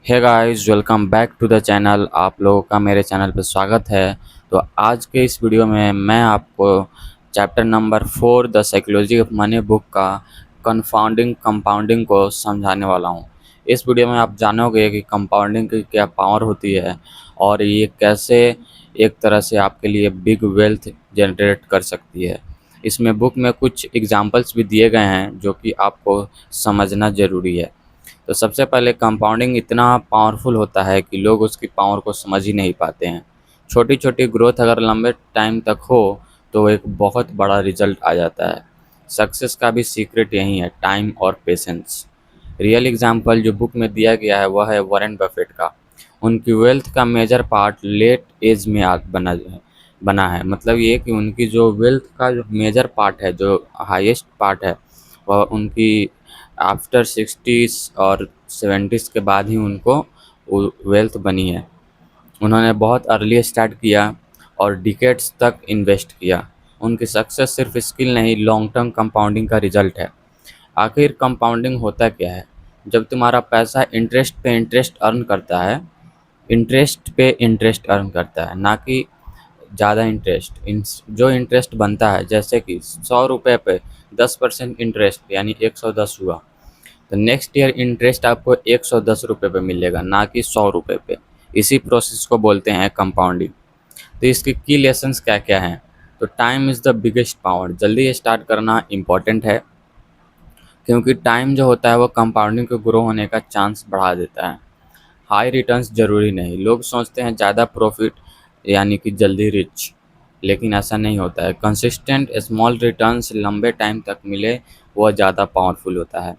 Hey guys, welcome back to the channel. आप लोगों का मेरे चैनल पर स्वागत है। तो आज के इस वीडियो में मैं आपको chapter number 4 the psychology of money book का कन्फाउंडिंग कंपाउंडिंग को समझाने वाला हूँ। इस वीडियो में आप जानोगे कि कंपाउंडिंग की क्या पावर होती है और ये कैसे एक तरह से आपके लिए बिग वेल्थ जनरेट कर सकती है। इसमें बुक में कुछ एग्जांपल्स भी दिए गए हैं जो कि आपको समझना ज़रूरी है। तो सबसे पहले कंपाउंडिंग इतना पावरफुल होता है कि लोग उसकी पावर को समझ ही नहीं पाते हैं। छोटी छोटी ग्रोथ अगर लंबे टाइम तक हो तो एक बहुत बड़ा रिजल्ट आ जाता है। सक्सेस का भी सीक्रेट यही है, टाइम और पेशेंस। रियल एग्जाम्पल जो बुक में दिया गया है वह है वॉरेन बफेट का। उनकी वेल्थ का मेजर पार्ट लेट एज में बना है। मतलब ये कि उनकी जो वेल्थ का जो मेजर पार्ट है, जो हाईएस्ट पार्ट है, वह उनकी आफ्टर 60s और 70s के बाद ही उनको वेल्थ बनी है। उन्होंने बहुत अर्ली स्टार्ट किया और डिकेड्स तक इन्वेस्ट किया। उनकी सक्सेस सिर्फ स्किल नहीं, लॉन्ग टर्म कंपाउंडिंग का रिजल्ट है। आखिर कंपाउंडिंग होता क्या है? जब तुम्हारा पैसा इंटरेस्ट पे इंटरेस्ट अर्न करता है, इंटरेस्ट पे इंटरेस्ट अर्न करता है, ना कि ज़्यादा इंटरेस्ट। जो इंटरेस्ट बनता है, जैसे कि 100 रुपये पे 10% इंटरेस्ट यानी 110 हुआ, तो नेक्स्ट ईयर इंटरेस्ट आपको 110 रुपये पे मिलेगा, ना कि 100 रुपये पे। इसी प्रोसेस को बोलते हैं कंपाउंडिंग। तो इसके की लेसन्स क्या क्या हैं? तो time is the biggest power. जल्दी स्टार्ट करना इम्पॉर्टेंट है, क्योंकि टाइम जो होता है वो कंपाउंडिंग को ग्रो होने का चांस बढ़ा देता है। हाई रिटर्न्स ज़रूरी नहीं। लोग सोचते हैं ज़्यादा प्रॉफिट यानी कि जल्दी रिच, लेकिन ऐसा नहीं होता है। कंसिस्टेंट स्मॉल रिटर्न्स लंबे टाइम तक मिले, वह ज़्यादा पावरफुल होता है।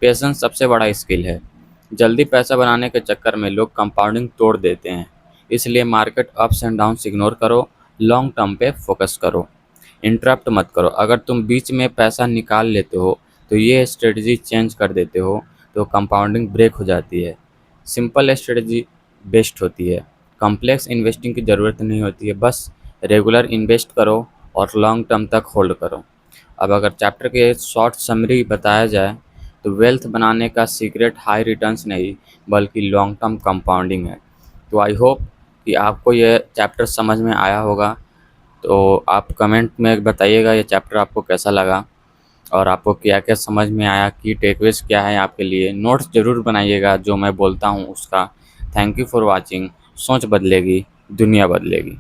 पेशेंस सबसे बड़ा स्किल है। जल्दी पैसा बनाने के चक्कर में लोग कंपाउंडिंग तोड़ देते हैं। इसलिए market ups and downs ignore करो, लॉन्ग टर्म पे फोकस करो। इंटरप्ट मत करो। अगर तुम बीच में पैसा निकाल लेते हो तो ये स्ट्रेटजी चेंज कर देते हो तो कंपाउंडिंग ब्रेक हो जाती है। सिंपल स्ट्रेटजी बेस्ट होती है। कॉम्प्लेक्स इन्वेस्टिंग की ज़रूरत नहीं होती है, बस रेगुलर इन्वेस्ट करो और लॉन्ग टर्म तक होल्ड करो। अब अगर चैप्टर के शॉर्ट समरी बताया जाए तो वेल्थ बनाने का सीक्रेट हाई रिटर्न्स नहीं बल्कि लॉन्ग टर्म कंपाउंडिंग है। तो आई होप कि आपको यह चैप्टर समझ में आया होगा। तो आप कमेंट में बताइएगा ये चैप्टर आपको कैसा लगा और आपको क्या क्या समझ में आया, की टेकअवेज क्या है आपके लिए। नोट्स ज़रूर बनाइएगा जो मैं बोलता हूँ उसका। Thank you for watching. सोच बदलेगी, दुनिया बदलेगी।